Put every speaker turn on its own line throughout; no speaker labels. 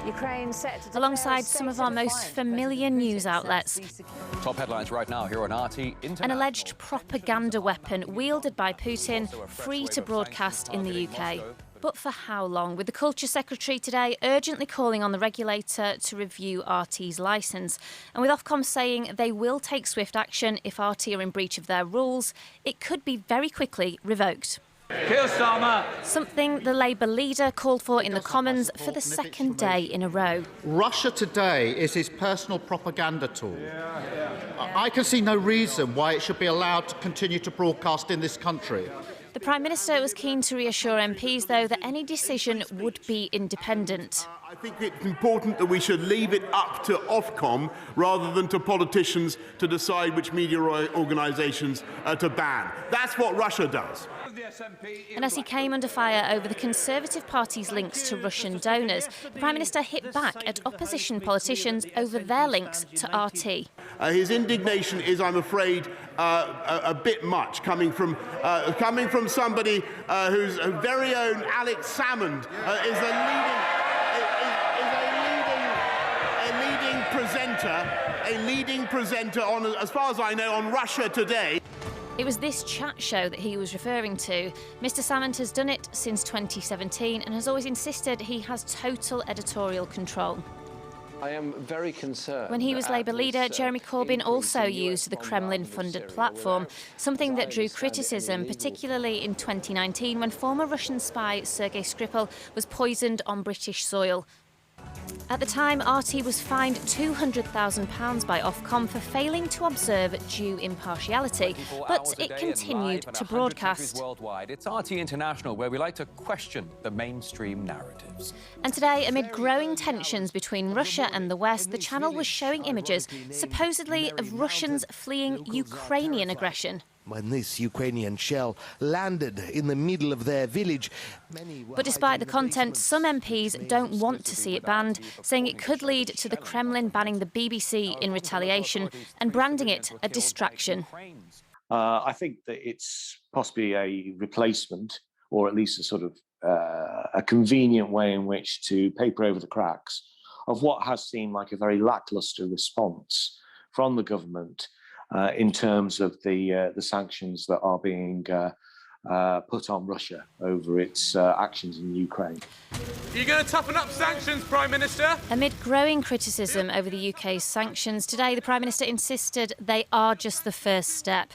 Ukraine set to
alongside some of our most familiar news outlets.
Top headlines right now here on RT International.
An alleged propaganda weapon wielded by Putin, free to broadcast in the UK. But for how long? With the Culture Secretary today urgently calling on the regulator to review RT's licence. And with Ofcom saying they will take swift action if RT are in breach of their rules, it could be very quickly revoked.
Keir Starmer.
Something the Labour leader called for in the Commons for the second day in a row.
Russia Today is his personal propaganda tool. I can see no reason why it should be allowed to continue to broadcast in this country.
The Prime Minister was keen to reassure MPs, though, that any decision would be independent.
I think it's important that we should leave it up to Ofcom rather than to politicians to decide which media organisations to ban. That's what Russia does.
And as he came under fire over the Conservative Party's links to Russian donors, the Prime Minister hit back at opposition politicians over their links to RT.
His indignation is, I'm afraid, a bit much, coming from somebody whose very own Alex Salmond is a leading presenter on, as far as I know, on Russia Today.
It was this chat show that he was referring to. Mr. Salmond has done it since 2017 and has always insisted he has total editorial control.
I am very concerned.
When he was Labour leader, Jeremy Corbyn also used the Kremlin-funded platform, something that drew criticism, particularly in 2019 when former Russian spy Sergei Skripal was poisoned on British soil. At the time, RT was fined £200,000 by Ofcom for failing to observe due impartiality, but it continued to broadcast.
Worldwide. It's RT International, where we like to question the mainstream narratives.
And today, amid growing tensions between Russia and the West, the channel was showing images, supposedly of Russians fleeing Ukrainian aggression.
When this Ukrainian shell landed in the middle of their village.
But despite the content, some MPs don't want to see it banned, saying it could lead to the Kremlin banning the BBC in retaliation and branding it a distraction.
I think that it's possibly a replacement, or at least a sort of a convenient way in which to paper over the cracks of what has seemed like a very lacklustre response from the government in terms of the sanctions that are being put on Russia over its actions in Ukraine.
Are you going to toughen up sanctions, Prime Minister?
Amid growing criticism over the UK's sanctions, today the Prime Minister insisted they are just the first step.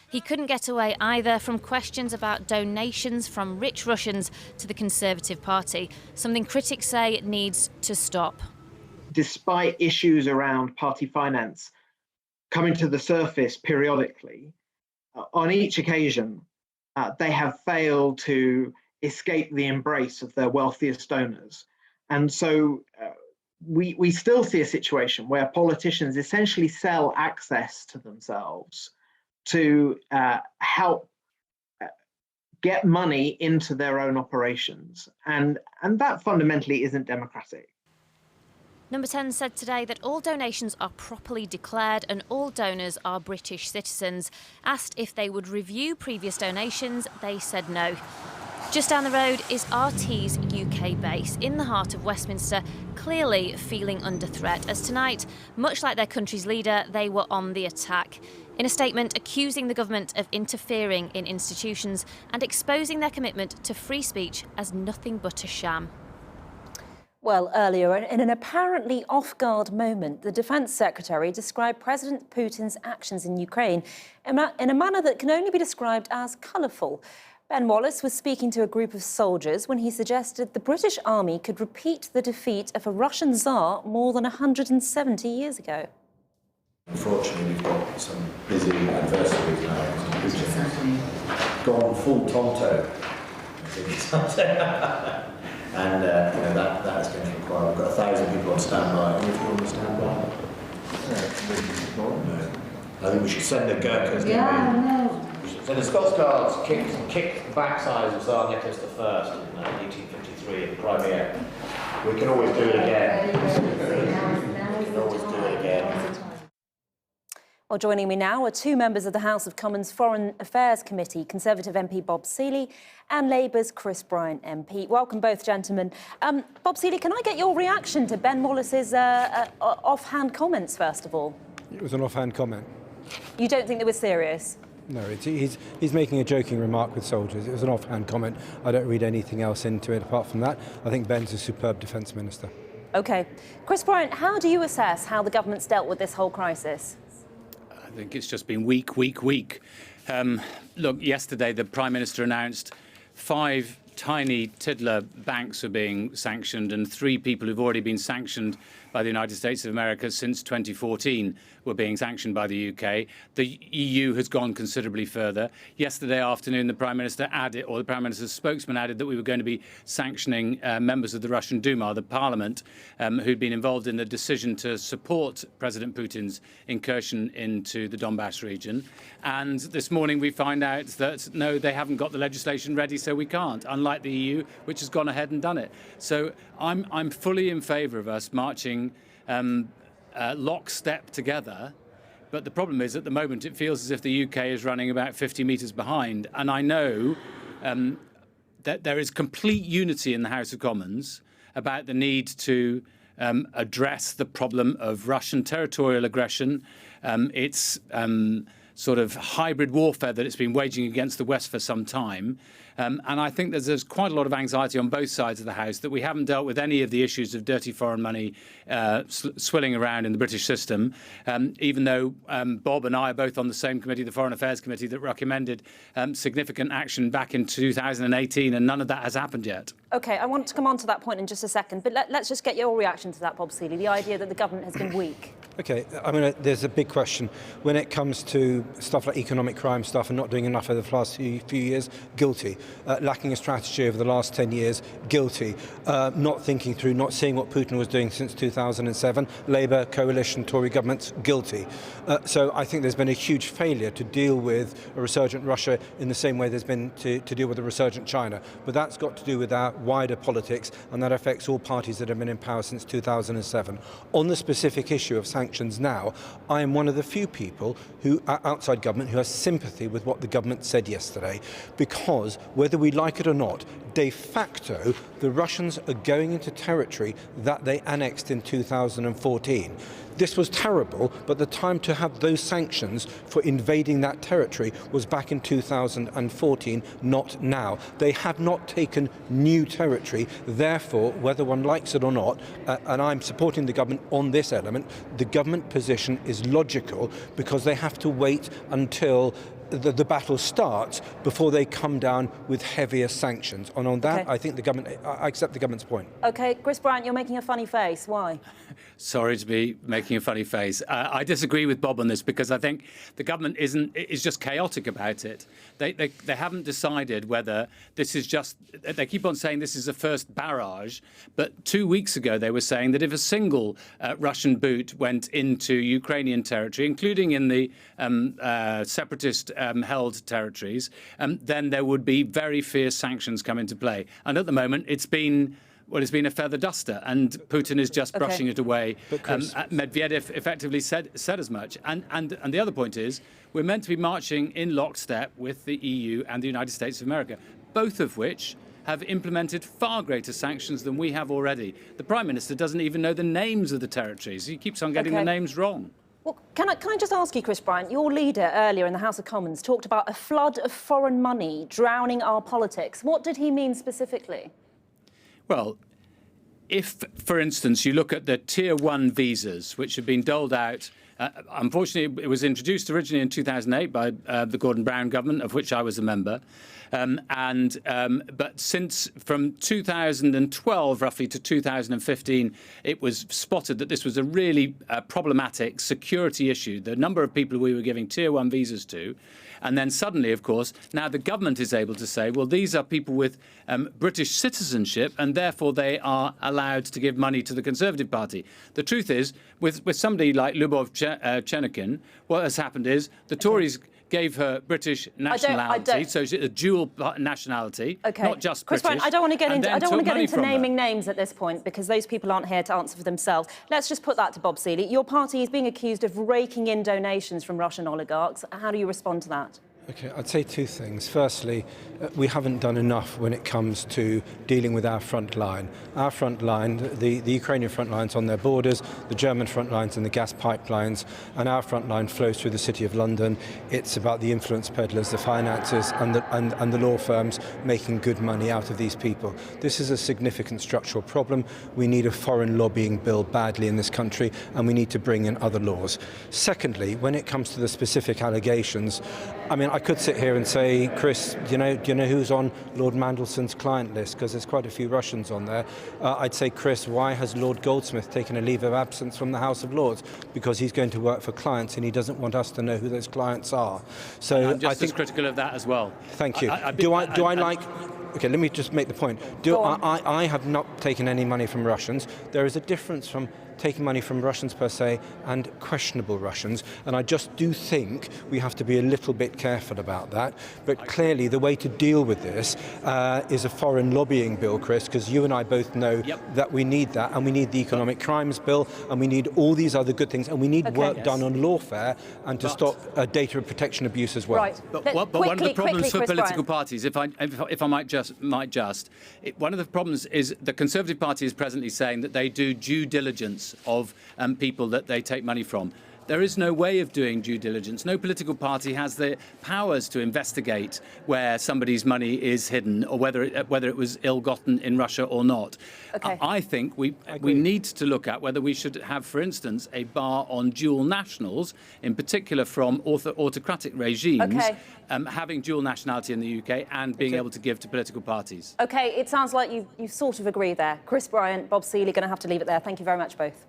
He couldn't get away either from questions about donations from rich Russians to the Conservative Party, something critics say needs to stop.
Despite issues around party finance coming to the surface periodically, on each occasion, they have failed to escape the embrace of their wealthiest donors. And so we still see a situation where politicians essentially sell access to themselves to help get money into their own operations. And that fundamentally isn't democratic.
Number 10 said today that all donations are properly declared and all donors are British citizens. Asked if they would review previous donations, they said no. Just down the road is RT's UK base in the heart of Westminster, clearly feeling under threat, as tonight, much like their country's leader, they were on the attack. In a statement accusing the government of interfering in institutions and exposing their commitment to free speech as nothing but a sham.
Well, earlier, in an apparently off-guard moment, the Defence Secretary described President Putin's actions in Ukraine in a manner that can only be described as colourful. Ben Wallace was speaking to a group of soldiers when he suggested the British Army could repeat the defeat of a Russian Tsar more than 170 years ago.
Unfortunately, we've got some busy adversaries now. Putin gone full Tonto. And that is going to require. We've got 1,000 people on standby. How many people on standby? No. I think we should send the Gurkhas. We should send the Scots Guards kick the backside of Tsar Nicholas I in 1853 in Crimea. We can always do it again. We can always do it again.
Well, joining me now are two members of the House of Commons Foreign Affairs Committee, Conservative MP Bob Seely and Labour's Chris Bryant MP. Welcome both, gentlemen. Bob Seely, can I get your reaction to Ben Wallace's offhand comments, first of all?
It was an offhand comment.
You don't think they were serious?
No, he's making a joking remark with soldiers. It was an offhand comment. I don't read anything else into it apart from that. I think Ben's a superb defence minister.
OK. Chris Bryant, how do you assess how the government's dealt with this whole crisis?
I think it's just been weak. Look, yesterday the Prime Minister announced 5 tiny tiddler banks are being sanctioned and 3 people who've already been sanctioned by the United States of America since 2014 were being sanctioned by the UK. The EU has gone considerably further. Yesterday afternoon, the Prime Minister added, or the Prime Minister's spokesman added, that we were going to be sanctioning members of the Russian Duma, the parliament, who'd been involved in the decision to support President Putin's incursion into the Donbass region. And this morning we find out that, no, they haven't got the legislation ready, so we can't, unlike the EU, which has gone ahead and done it. So I'm fully in favour of us marching lockstep together. But the problem is, at the moment, it feels as if the UK is running about 50 metres behind. And I know that there is complete unity in the House of Commons about the need to address the problem of Russian territorial aggression. It's sort of hybrid warfare that it's been waging against the West for some time. And I think there's quite a lot of anxiety on both sides of the House that we haven't dealt with any of the issues of dirty foreign money swilling around in the British system, even though Bob and I are both on the same committee, the Foreign Affairs Committee, that recommended significant action back in 2018, and none of that has happened yet.
OK, I want to come on to that point in just a second, but let's just get your reaction to that, Bob Seely, the idea that the government has been weak.
OK, I mean, there's a big question. When it comes to stuff like economic crime stuff and not doing enough over the last few years, guilty. Lacking a strategy over the last 10 years, guilty. Not thinking through, not seeing what Putin was doing since 2007, Labour, coalition, Tory governments, guilty. So I think there's been a huge failure to deal with a resurgent Russia in the same way there's been to deal with a resurgent China. But that's got to do with our wider politics, and that affects all parties that have been in power since 2007. On the specific issue of sanctions now, I am one of the few people who are outside government who has sympathy with what the government said yesterday, because whether we like it or not, de facto, the Russians are going into territory that they annexed in 2014. This was terrible, but the time to have those sanctions for invading that territory was back in 2014, not now. They have not taken new territory. Therefore, whether one likes it or not, and I'm supporting the government on this element, the government position is logical because they have to wait until the battle starts before they come down with heavier sanctions. And on that, I think I accept the government's point. OK,
Chris Bryant, you're making a funny face. Why?
Sorry to be making a funny face. I disagree with Bob on this because I think the government is just chaotic about it. They haven't decided whether this is just. They keep on saying this is a first barrage, but 2 weeks ago they were saying that if a single Russian boot went into Ukrainian territory, including in the separatist held territories, then there would be very fierce sanctions come into play. And at the moment, it's been a feather duster, and Putin is just brushing it away. Medvedev effectively said as much. And the other point is, we're meant to be marching in lockstep with the EU and the United States of America, both of which have implemented far greater sanctions than we have already. The Prime Minister doesn't even know the names of the territories. He keeps on getting the names wrong.
Well, can I just ask you, Chris Bryant, your leader earlier in the House of Commons talked about a flood of foreign money drowning our politics. What did he mean specifically? Well,
if, for instance, you look at the Tier 1 visas, which have been doled out, unfortunately, it was introduced originally in 2008 by the Gordon Brown government, of which I was a member. But since from 2012 roughly to 2015, it was spotted that this was a really problematic security issue, the number of people we were giving Tier 1 visas to. And then suddenly, of course, now the government is able to say, well, these are people with British citizenship, and therefore they are allowed to give money to the Conservative Party. The truth is, with somebody like Lyubov Chernyshkin, what has happened is the Tories gave her British nationality, so she's a dual nationality, not just
Chris
British.
Bryant, I don't want to get into
money
naming names at this point because those people aren't here to answer for themselves. Let's just put that to Bob Seeley. Your party is being accused of raking in donations from Russian oligarchs. How do you respond to that?
Okay, I'd say two things. Firstly, we haven't done enough when it comes to dealing with our front line. Our front line, the Ukrainian front line's on their borders, the German front line's in the gas pipelines, and our front line flows through the City of London. It's about the influence peddlers, the financiers, and the law firms making good money out of these people. This is a significant structural problem. We need a foreign lobbying bill badly in this country, and we need to bring in other laws. Secondly, when it comes to the specific allegations, I mean, I could sit here and say, Chris, do you know who's on Lord Mandelson's client list? Because there's quite a few Russians on there. I'd say, Chris, why has Lord Goldsmith taken a leave of absence from the House of Lords? Because he's going to work for clients and he doesn't want us to know who those clients are. So
I'm just
I think
as critical of that as well.
Thank you. Okay, let me just make the point. I have not taken any money from Russians. There is a difference from taking money from Russians per se and questionable Russians, and I just do think we have to be a little bit careful about that. But clearly the way to deal with this is a foreign lobbying bill, Chris, because you and I both know that we need that, and we need the economic crimes bill, and we need all these other good things, and we need work done on lawfare and to stop data protection abuse as well.
Right.
But one of the problems for political parties, if I might just, one of the problems is the Conservative Party is presently saying that they do due diligence of people that they take money from. There is no way of doing due diligence. No political party has the powers to investigate where somebody's money is hidden or whether it was ill-gotten in Russia or not.
Okay.
I think we need to look at whether we should have, for instance, a bar on dual nationals, in particular from autocratic regimes, having dual nationality in the UK and being able to give to political parties.
OK, it sounds like you sort of agree there. Chris Bryant, Bob Seeley, going to have to leave it there. Thank you very much, both.